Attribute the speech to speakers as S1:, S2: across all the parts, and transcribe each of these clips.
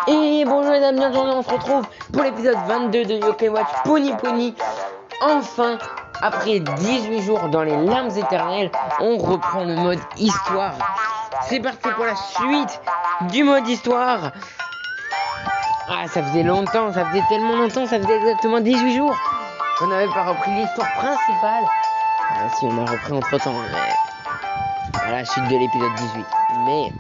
S1: Et bonjour les amis, aujourd'hui on se retrouve pour l'épisode 22 de Yokai Watch Pony Pony. Enfin, après 18 jours dans les larmes éternelles, on reprend le mode histoire. C'est parti pour la suite du mode histoire. Ah, ça faisait longtemps, ça faisait tellement longtemps, ça faisait exactement 18 jours qu'on n'avait pas repris l'histoire principale. Ah si, on a repris entre temps, mais à la suite de l'épisode 18. Mais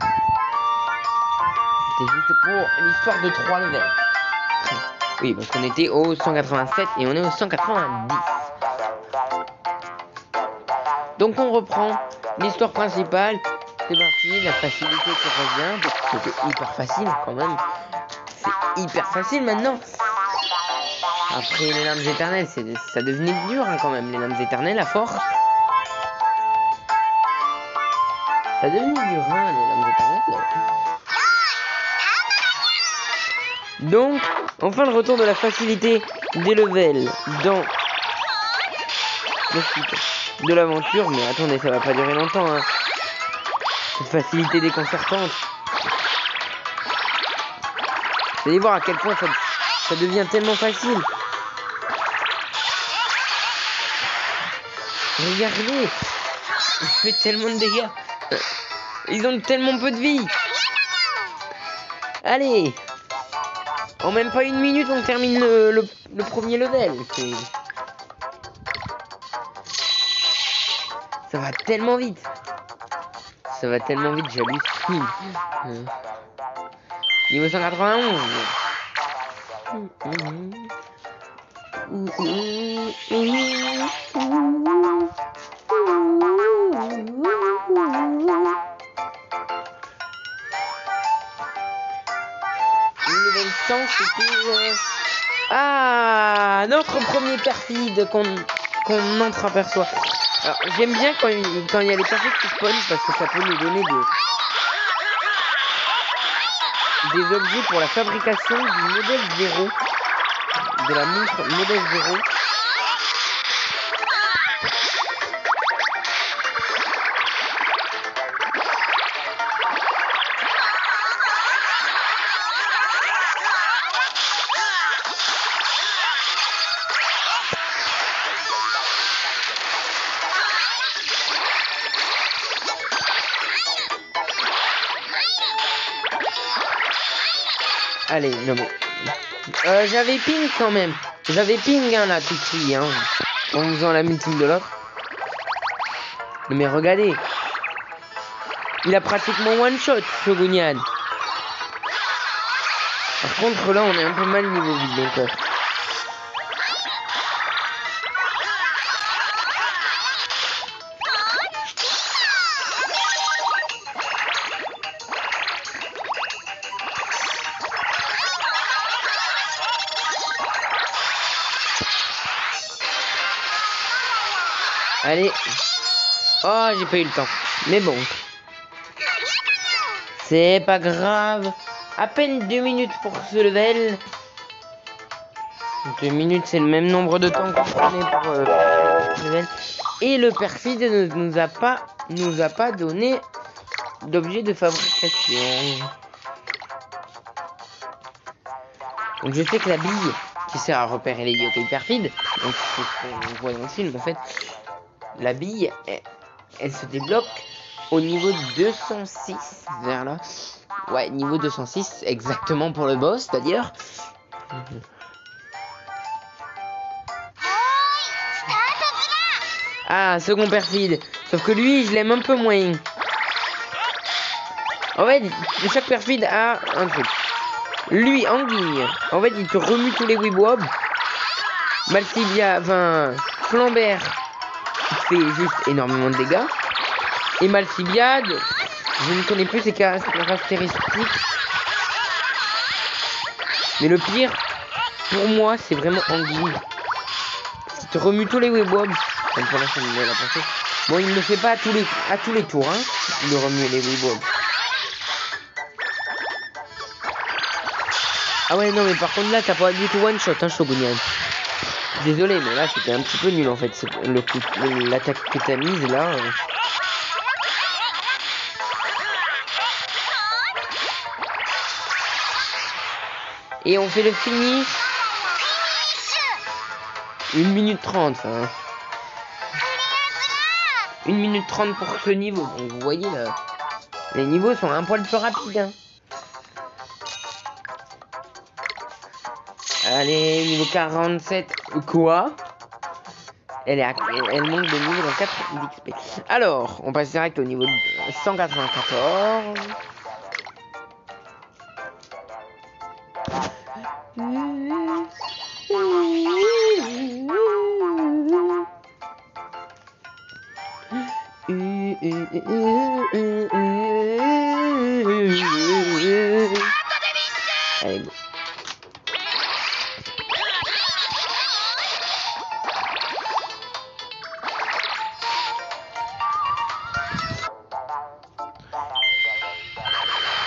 S1: c'était juste pour l'histoire de 3 levels. Oui, parce qu'on était au 187 et on est au 190. Donc on reprend l'histoire principale. C'est parti, la facilité qui revient, parce que c'était hyper facile quand même. C'est hyper facile maintenant. Après les lames éternelles, ça devenait dur hein, quand même, les lames éternelles à force. Ça devenait dur hein, les lames éternelles. Donc, enfin le retour de la facilité des levels dans le site de l'aventure. Mais attendez, ça va pas durer longtemps hein. Cette facilité déconcertante. Vous allez voir à quel point ça devient tellement facile. Regardez, il fait tellement de dégâts. Ils ont tellement peu de vie. Allez, en même pas une minute, on termine le premier level. Ça va tellement vite. Ça va tellement vite, j'hallucine. Niveau 191. Level 100, c'était... Ah, notre premier perfide qu'on entreaperçoit. Alors, j'aime bien quand il y a les perfides qui spawnent parce que ça peut nous donner des objets pour la fabrication du modèle 0. De la montre modèle 0. Allez, non mais... j'avais ping quand même. J'avais ping hein, là tout de suite hein, en faisant la meeting de l'autre. Mais regardez. Il a pratiquement one shot, Shogunyan. Par contre là on est un peu mal niveau vide donc... Allez. Oh, j'ai pas eu le temps. Mais bon. C'est pas grave. À peine 2 minutes pour ce level. 2 minutes, c'est le même nombre de temps qu'on prenait pour ce level. Et le perfide ne nous a pas donné d'objet de fabrication. Donc je sais que la bille qui sert à repérer les yokai perfides, donc c'est ce qu'on voit dans le film en fait. La bille, elle se débloque au niveau 206, vers là. Ouais, niveau 206, exactement pour le boss, c'est-à-dire. Ah, second perfide. Sauf que lui, je l'aime un peu moins. En fait, chaque perfide a un truc. Lui, Anguille, en fait, il te remue tous les wibwobs. Malsibia, enfin, Flambert, fait juste énormément de dégâts. Et Malsibiade, je ne connais plus ses caractéristiques. Mais le pire, pour moi, c'est vraiment Anguille. Il te remue tous les webwobs. Comme pour l'instant, il l'a pensé. Bon, il ne le fait pas à tous les tours, hein. Il le remue les webwobs. Ah ouais, non, mais par contre, là, t'as pas du tout one shot, hein, Shogunyan. Désolé, mais là, c'était un petit peu nul, en fait. L'attaque que t'as mise, là... Et on fait le finish. 1 minute 30. Hein. 1 minute 30 pour ce niveau. Donc vous voyez, les niveaux sont un poil plus rapides. Hein. Allez, niveau 47. Quoi? Elle manque de niveau dans 4 d'XP. Alors, on passe direct au niveau 194. Allez, go.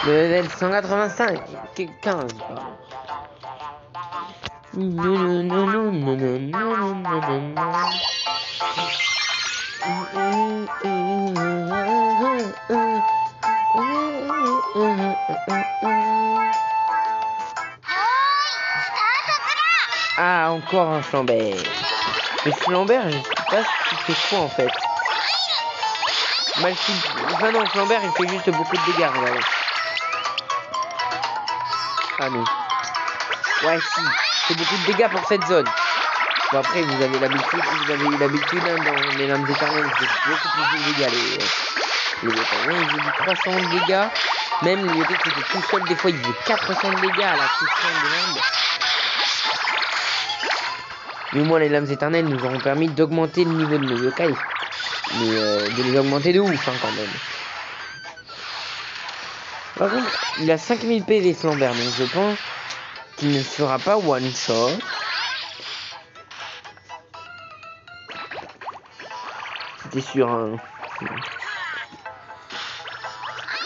S1: Le level 185, 15. Ah, encore un flambert. Le flambert, je sais pas ce qu'il fait quoi en fait. Enfin non, flambert il fait juste beaucoup de dégâts, regardez. Ah non. Ouais si, c'est beaucoup de dégâts pour cette zone. Bon après vous avez eu l'habitude hein, dans les lames éternelles, c'est beaucoup plus de dégâts les yokai. Ils faisaient du 300 de dégâts. Même le yokai qui était tout seul, des fois il faisait 400 de dégâts à la touche des lames. Mais au moins les lames éternelles nous auront permis d'augmenter le niveau de nos yokai. Mais de les augmenter de ouf hein, quand même. Par contre, il a 5000 PV Flambert, donc je pense qu'il ne sera pas one shot. C'était sûr. Hein.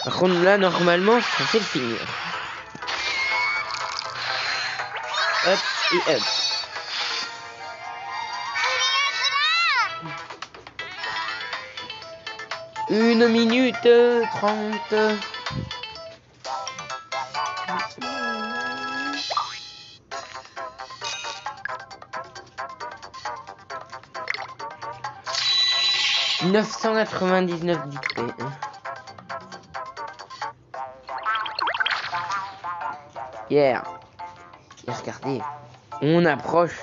S1: Par contre, là, normalement, c'est censé le finir. Hop et hop. Une minute 30. « 999 d'XP. Yeah. Et regardez, on approche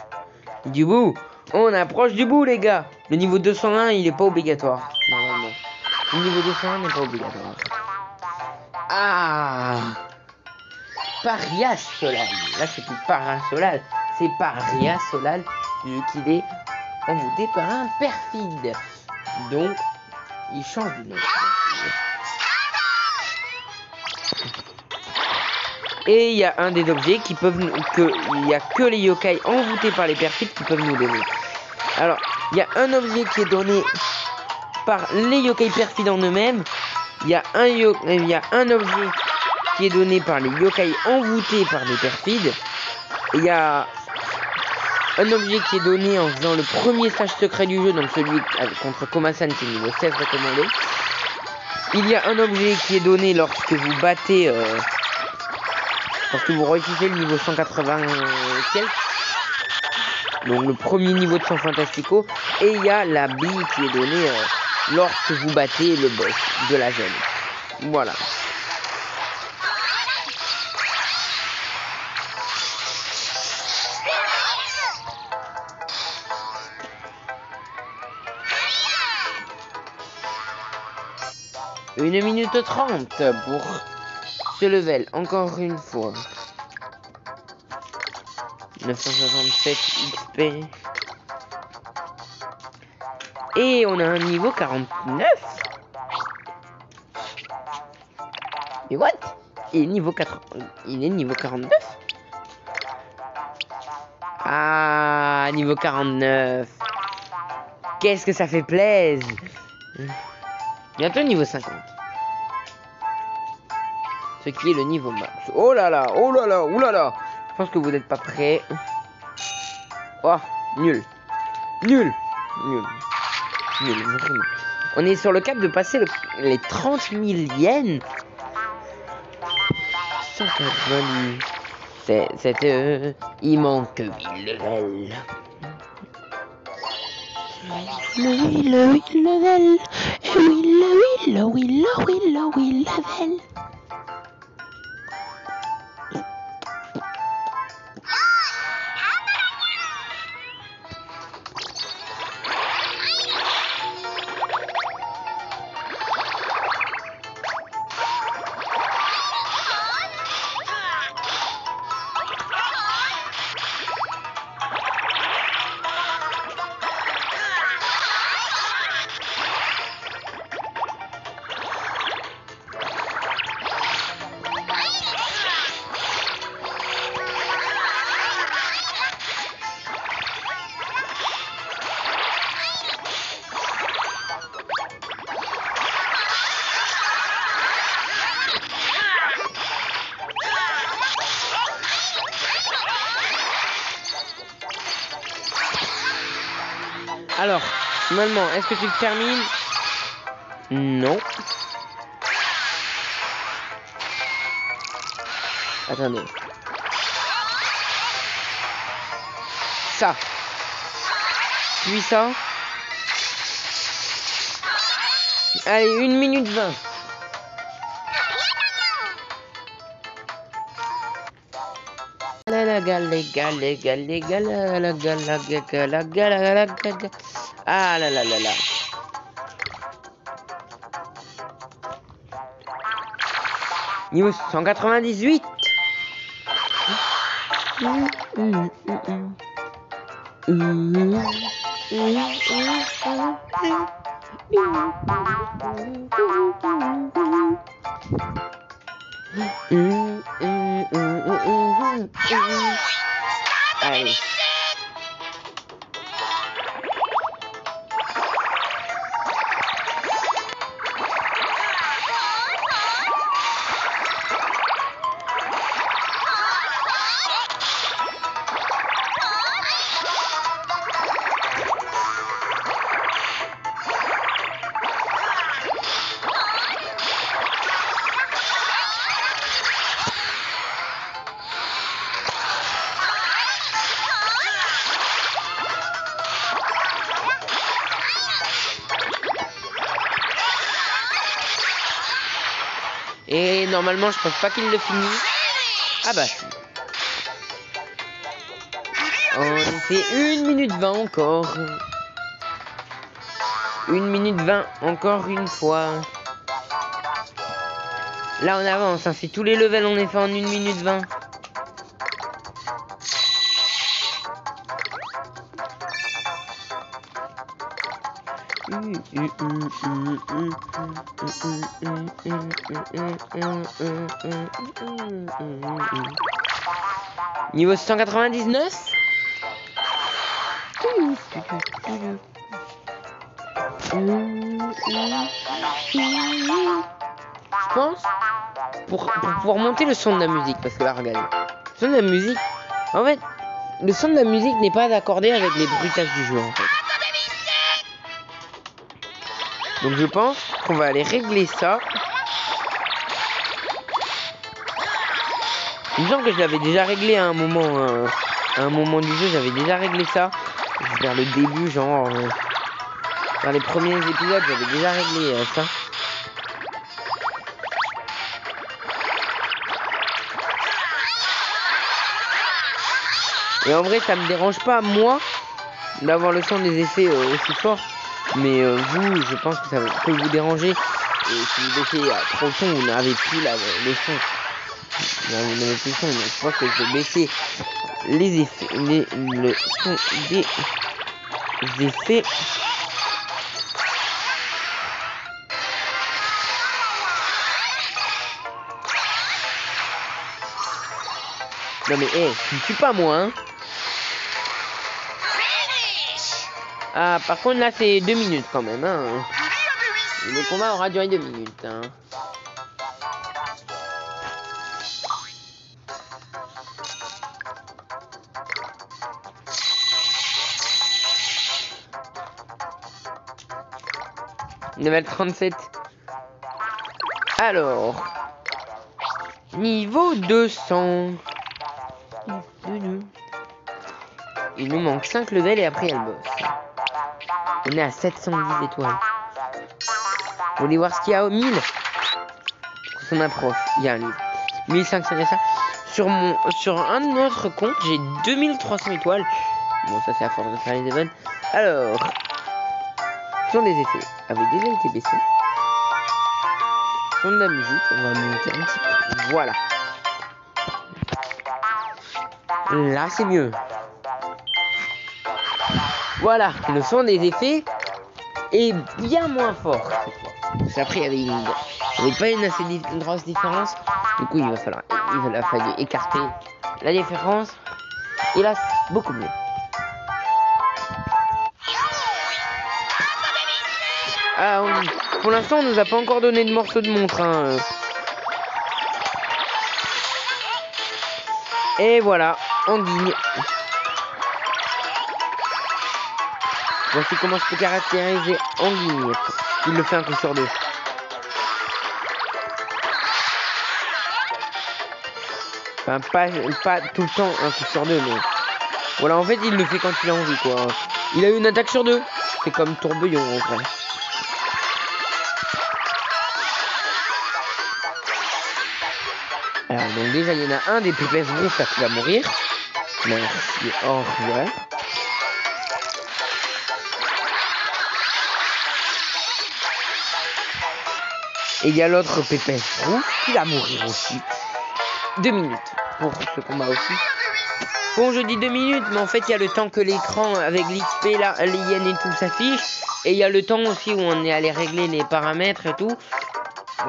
S1: du bout. On approche du bout, les gars. Le niveau 201, il est pas obligatoire, normalement. Le niveau 201 n'est pas obligatoire. Ah, Paria Solal. Là, c'est plus Paria Solal. C'est Paria Solal, vu qu'il est envoûté par un perfide. Donc, il change de nom. Et il y a un des objets qui peuvent il y a que les yokai envoûtés par les perfides qui peuvent nous donner. Alors, il y a un objet qui est donné par les yokai perfides en eux-mêmes. Il y a un objet qui est donné par les yokai envoûtés par les perfides. Il y a un objet qui est donné en faisant le premier stage secret du jeu, donc celui contre Komasan qui est niveau 16 recommandé. Il y a un objet qui est donné lorsque vous battez, lorsque vous réussissez le niveau 180 quelques. Donc le premier niveau de son fantastico. Et il y a la bille qui est donnée lorsque vous battez le boss de la zone. Voilà. Une minute 30 pour ce level, encore une fois. 967 XP. Et on a un niveau 49. Mais what? Il est niveau 4. Il est niveau 49. Ah, niveau 49. Qu'est-ce que ça fait plaisir. Bientôt niveau 50. Ce qui est le niveau max. Oh là là, oh là là, oh là là. Je pense que vous n'êtes pas prêts. Oh, nul. Nul. Nul. Nul, vraiment. On est sur le cap de passer les 30 000 yens. 190. Il manque 8 levels. Le level. Et oui, le level. Alors, normalement, est-ce que tu le termines? Non. Attendez. Ça. Puis ça. Allez, 1 minute 20. Ah là là là là. Niveau 198. Allez. Et normalement, je pense pas qu'il le finit. Ah bah. On fait 1 minute 20 encore. 1 minute 20 encore une fois. Là on avance, hein. C'est tous les levels on est fait en 1 minute 20. Niveau 199. Je pense pour pouvoir monter le son de la musique, parce que là regardez, le son de la musique, en fait, le son de la musique n'est pas accordé avec les bruitages du jeu en fait. Donc je pense qu'on va aller régler ça. Il me semble que je l'avais déjà réglé à un moment du jeu, j'avais déjà réglé ça. Vers le début, genre dans les premiers épisodes, j'avais déjà réglé ça. Et en vrai, ça me dérange pas moi d'avoir le son des effets aussi fort. Mais vous, je pense que ça peut vous déranger. Et si vous baissez trop le son, vous n'avez plus le son. Vous n'avez plus le son. Donc je pense que je vais baisser les effets, le son des effets. Non mais tu me tues pas moi hein. Ah par contre là c'est 2 minutes quand même hein. Le combat aura duré 2 minutes hein. Level 37. Alors niveau 200. Il nous manque 5 levels et après il y a le boss. On est à 710 étoiles. Vous voulez voir ce qu'il y a au 1000? On approche. Il y a un livre. 1500 et ça. Sur un autre compte, j'ai 2300 étoiles. Bon, ça c'est à force de faire les events. Alors, ce sont des effets. Avait déjà été baissé. Son de la musique, on va monter un petit peu. Voilà. Là, c'est mieux. Voilà, le son des effets est bien moins fort cette fois. Parce qu'après, il n'y avait pas une assez grosse différence. Du coup, il a fallu écarter la différence. Et là, c'est beaucoup mieux. Ah, pour l'instant, on nous a pas encore donné de morceau de montre. Hein. Et voilà, anguille. Voici comment je peux caractériser anguille. Il le fait un coup sur deux. Enfin, pas tout le temps un coup sur deux, mais... Voilà, en fait, il le fait quand il a envie, quoi. Il a une attaque sur deux. C'est comme tourbillon, en vrai. Alors, donc déjà, il y en a un des pépès rouges qui va mourir. Merci, au revoir. Et il y a l'autre pépès rouge qui va mourir aussi. 2 minutes pour ce combat aussi. Bon, je dis 2 minutes, mais en fait, il y a le temps que l'écran avec l'XP, là, les yens et tout s'affiche. Et il y a le temps aussi où on est allé régler les paramètres et tout.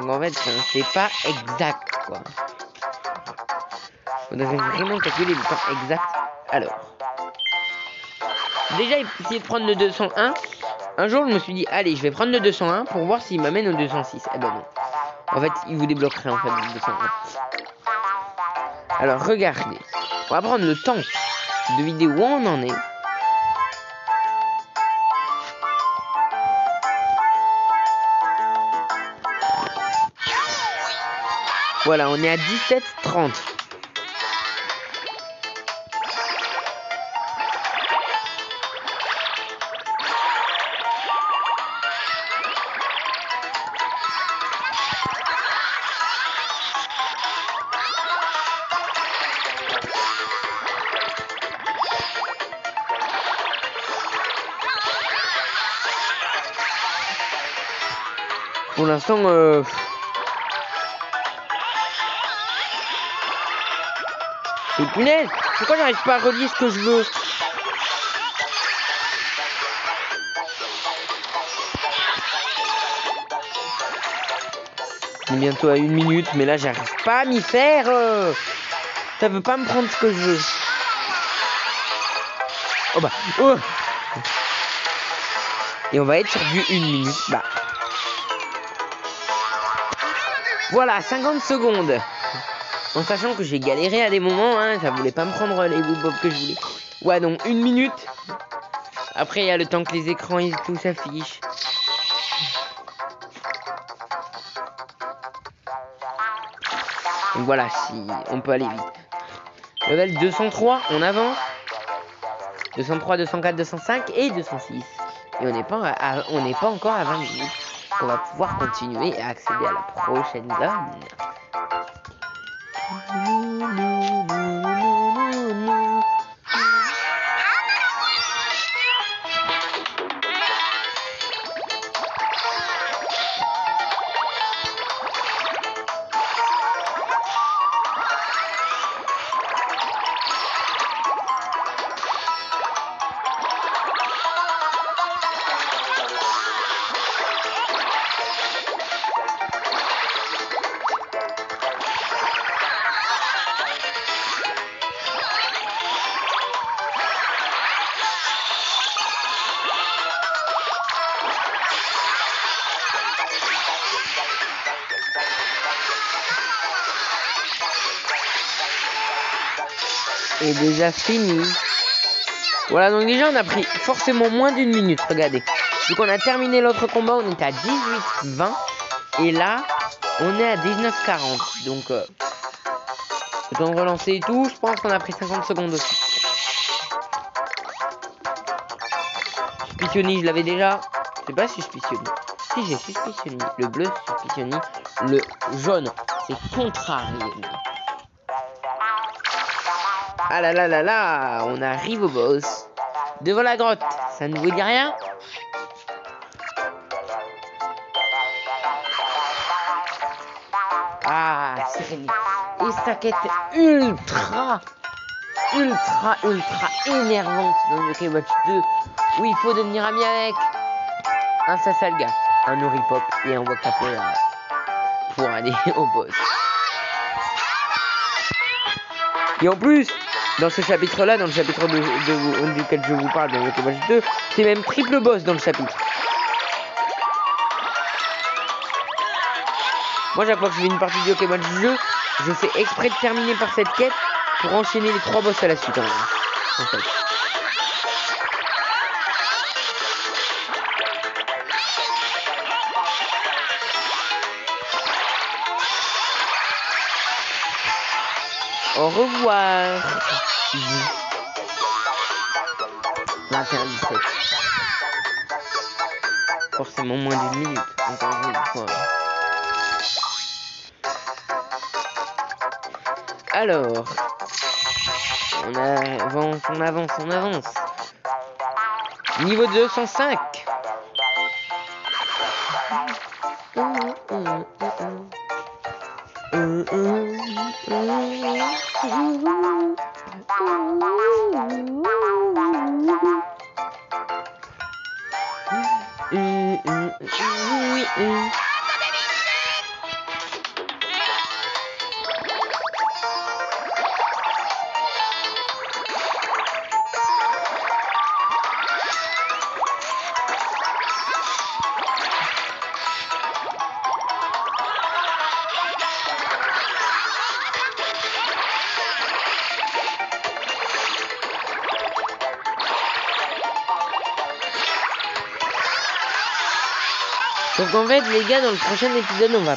S1: Donc en fait, c'est pas exact, quoi. On devrait vraiment calculer le temps exact. Alors, déjà, essayer de prendre le 201. Un jour, je me suis dit, allez, je vais prendre le 201 pour voir s'il m'amène au 206. Eh ben non. En fait, il vous débloquerait en fait le 201. Alors, regardez. On va prendre le temps de vidéo où on en est. Voilà, on est à 17h30. Pour l'instant, Et punaise, pourquoi j'arrive pas à relier ce que je veux? On est bientôt à 1 minute, mais là j'arrive pas à m'y faire. Ça veut pas me prendre ce que je veux. Oh bah, oh. Et on va être sur du 1 minute. Bah. Voilà, 50 secondes. En sachant que j'ai galéré à des moments, hein, ça voulait pas me prendre les boobs que je voulais. Ouais, donc 1 minute. Après, il y a le temps que les écrans, ils tout s'affichent. Donc voilà, si on peut aller vite. Level 203, on avance. 203, 204, 205 et 206. Et on n'est pas encore à 20 minutes. On va pouvoir continuer et accéder à la prochaine zone. Et déjà fini. Voilà, donc déjà on a pris forcément moins d'1 minute, regardez. Donc on a terminé l'autre combat, on était à 18-20. Et là, on est à 19-40. Donc Le temps de relancer et tout, je pense qu'on a pris 50 secondes aussi. Suspicioni, je l'avais déjà. C'est pas Suspicioni. Si, j'ai Suspicioni. Le bleu, Suspicioni. Le jaune, c'est Contrarioni. Ah là là là là, on arrive au boss. Devant la grotte, ça ne vous dit rien? Ah, Sirène. Et sa quête ultra énervante dans Yokai Watch 2, où il faut devenir ami avec un Sasalga, un Oripop et un Wakapora pour aller au boss. Et en plus, dans ce chapitre-là, dans le chapitre duquel je vous parle dans Yokai Watch 2, c'est même triple boss dans le chapitre. Moi, chaque fois que je fais une partie de Yokai Watch 2, je fais exprès de terminer par cette quête pour enchaîner les 3 boss à la suite, en fait. Au revoir. 21-17. Forcément moins d'une minute. Encore une fois. Alors, on avance. Niveau 205. Donc en fait les gars, dans le prochain épisode on va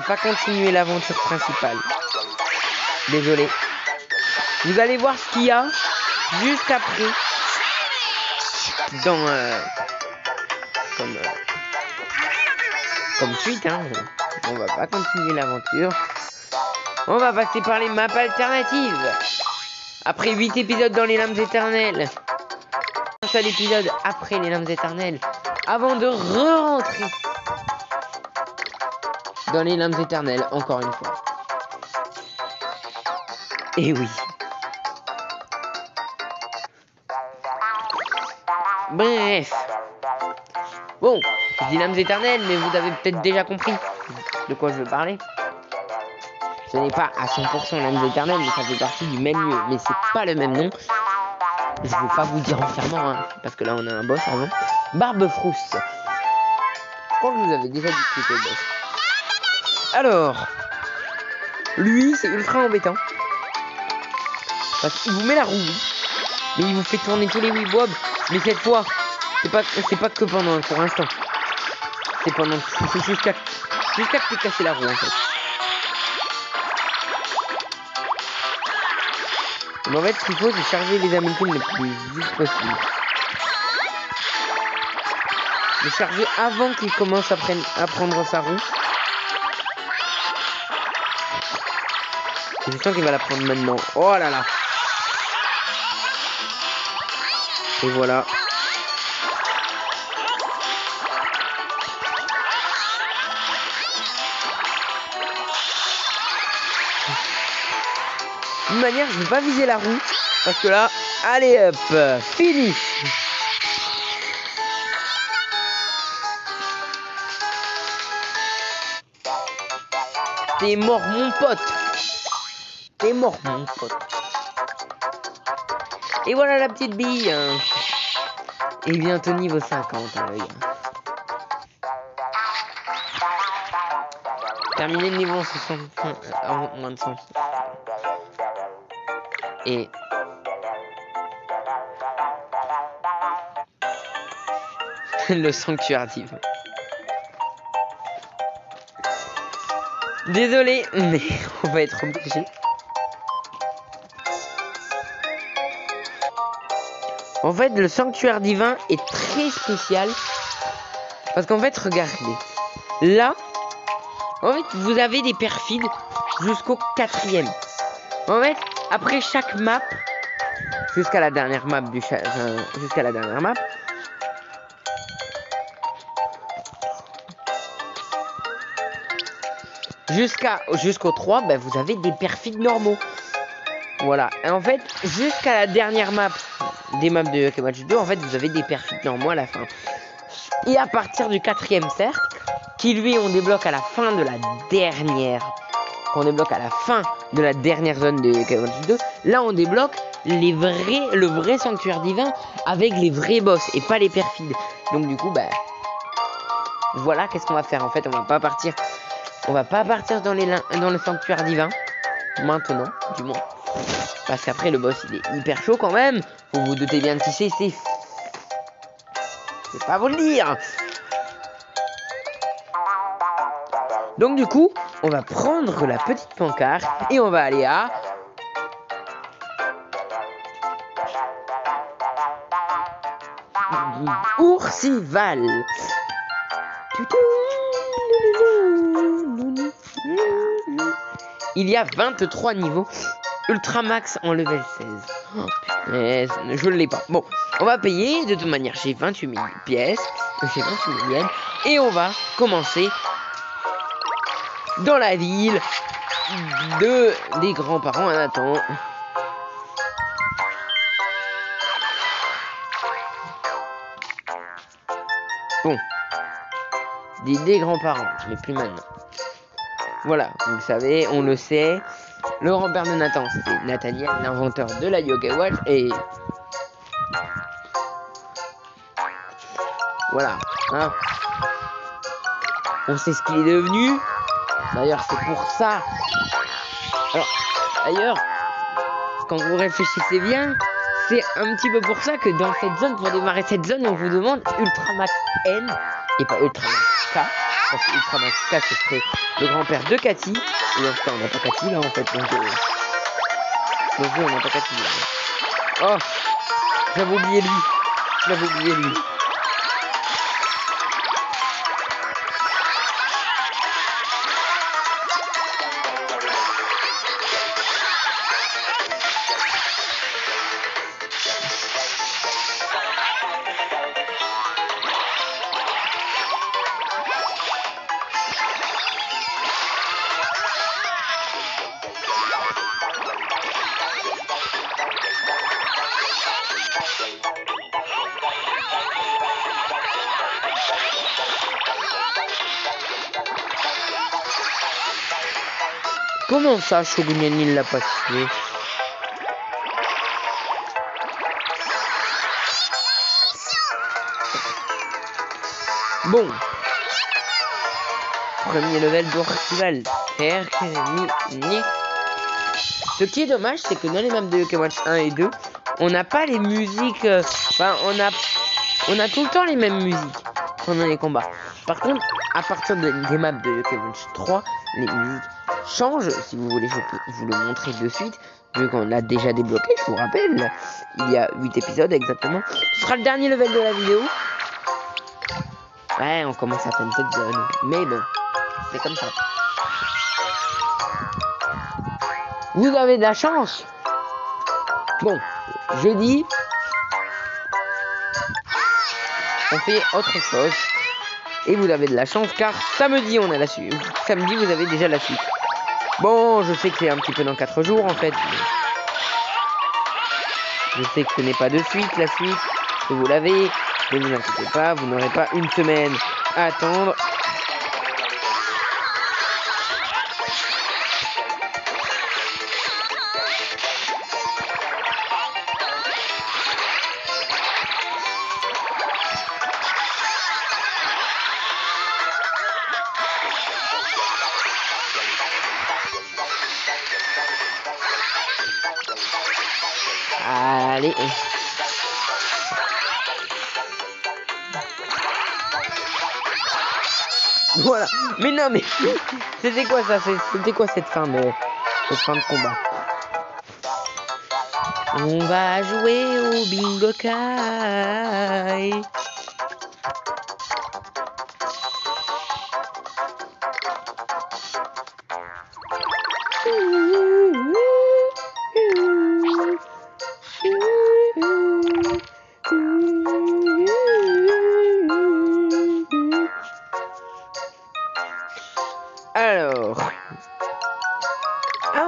S1: pas continuer l'aventure principale. Désolé. Vous allez voir ce qu'il y a juste après dans comme suite hein. On va pas continuer l'aventure. On va passer par les maps alternatives. Après 8 épisodes dans les lames éternelles. Un seul épisode après les lames éternelles. Avant de re-rentrer dans les lames éternelles, encore une fois. Et oui. Bref. Bon, je dis lames éternelles, mais vous avez peut-être déjà compris de quoi je veux parler. Ce n'est pas à 100% lames éternelles, mais ça fait partie du même lieu. Mais c'est pas le même nom. Je ne veux pas vous dire entièrement, hein, parce que là on a un boss avant. Barbefrousse. Je crois que je vous avais déjà dit que c'était le boss. Alors, lui c'est ultra embêtant. Parce qu'il vous met la roue, mais il vous fait tourner tous les Weebwobs. Mais cette fois, c'est pas que pendant pour l'instant. C'est pendant jusqu'à que tu casses la roue en fait. Mais en fait, ce qu'il faut, c'est charger les Amilkins le plus vite possible. Le charger avant qu'il commence à prendre sa roue. Je sens qu'il va la prendre maintenant. Oh là là. Et voilà. De toute manière, je vais pas viser la roue. Parce que là, allez hop, fini. T'es mort mon pote. T'es mort mon pote. Et voilà la petite bille. Et bientôt niveau 50 hein, les gars. Terminé le niveau 60 en moins de 100. Et le sanctuaire divin. Désolé, mais on va être obligé. En fait, le sanctuaire divin est très spécial. Parce qu'en fait, regardez. Là, en fait, vous avez des perfides jusqu'au 4e. En fait, après chaque map, jusqu'à la dernière map jusqu'à la dernière map, jusqu'au 3, ben, vous avez des perfides normaux. Voilà. Et en fait, jusqu'à la dernière map des maps de Yokai Watch 2, en fait, vous avez des perfides normaux à la fin. Et à partir du 4e cercle, qui lui on débloque à la fin de la dernière, qu'on débloque à la fin de la dernière zone de Yokai Watch 2, là on débloque le vrai sanctuaire divin avec les vrais boss et pas les perfides. Donc du coup, bah voilà, qu'est-ce qu'on va faire en fait, on va pas partir dans le sanctuaire divin maintenant, du moins. Parce qu'après le boss il est hyper chaud quand même. Vous vous doutez bien de qui c'est. C'est pas vous le dire. Donc du coup, on va prendre la petite pancarte et on va aller à Oursival. Il y a 23 niveaux. Ultramax en level 16. Oh, putain, je ne l'ai pas. Bon, on va payer. De toute manière, j'ai 28 000 pièces. J'ai 28 000 yens. Et on va commencer dans la ville des grands-parents. Attends. Bon. Des grands-parents, mais plus maintenant. Voilà, vous le savez, on le sait. Le grand-père de Nathan, c'est Nathaniel, l'inventeur de la Yokai Watch. Et voilà, hein. On sait ce qu'il est devenu. D'ailleurs, c'est pour ça. Alors, d'ailleurs, quand vous réfléchissez bien, c'est un petit peu pour ça que dans cette zone, pour démarrer cette zone, on vous demande Ultramax N et pas Ultramax K. Parce que Ultramax K, ce serait le grand-père de Cathy. Et en tout cas, on n'a pas Cathy là en fait. Donc oui, on n'a pas Cathy là. Oh, j'avais oublié lui. Comment ça, Shogunen, il l'a pas tué? Bon. Premier level d'Oursival. Ce qui est dommage, c'est que dans les maps de Yokai Watch 1 et 2, on n'a pas les musiques... Enfin, on a tout le temps les mêmes musiques pendant les combats. Par contre, à partir des maps de Yokai Watch 3, les musiques change. Si vous voulez, je peux vous le montrer de suite, vu qu'on l'a déjà débloqué. Je vous rappelle, il y a 8 épisodes exactement. Ce sera le dernier level de la vidéo. Ouais, on commence à faire cette zone, mais bon, c'est comme ça. Vous avez de la chance. Bon, jeudi, on fait autre chose. Et vous avez de la chance car samedi on a la suite. Samedi vous avez déjà la suite. Bon, je sais que c'est un petit peu dans 4 jours en fait. Je sais que ce n'est pas de suite la suite. Que vous l'avez. Ne vous inquiétez pas, vous n'aurez pas une semaine à attendre. Allez. Voilà. Mais non, mais c'était quoi ça? C'était quoi cette fin de combat? On va jouer au bingo kai. Alors,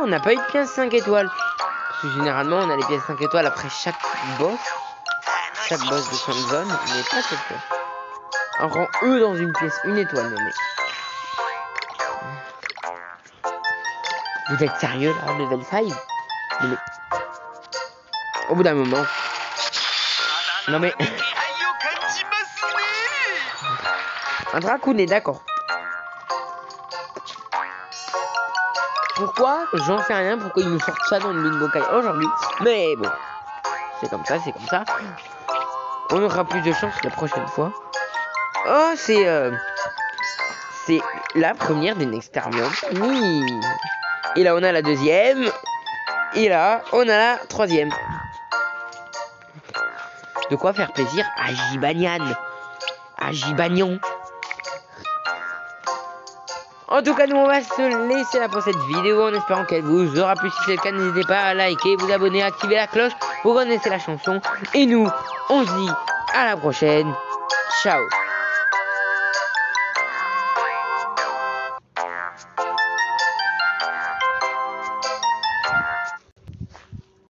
S1: on n'a pas eu de pièce 5 étoiles. Parce que généralement, on a les pièces 5 étoiles après chaque boss de son zone, mais pas cette fois. On rend eux dans une pièce 1 étoile, non mais. Vous êtes sérieux là, level 5? Mais... Au bout d'un moment. Non mais. Un Dracoon est d'accord. Pourquoi? J'en sais rien, pourquoi ils nous sortent ça dans le bingo kai aujourd'hui. Mais bon, c'est comme ça, c'est comme ça. On aura plus de chance la prochaine fois. Oh, c'est la première d'une expérience. Oui. Et là, on a la deuxième. Et là, on a la troisième. De quoi faire plaisir à Jibanian. À Jibanion. En tout cas, nous on va se laisser là pour cette vidéo en espérant qu'elle vous aura plu. Si c'est le cas, n'hésitez pas à liker, vous abonner, activer la cloche. Vous connaissez la chanson. Et nous, on se dit à la prochaine. Ciao.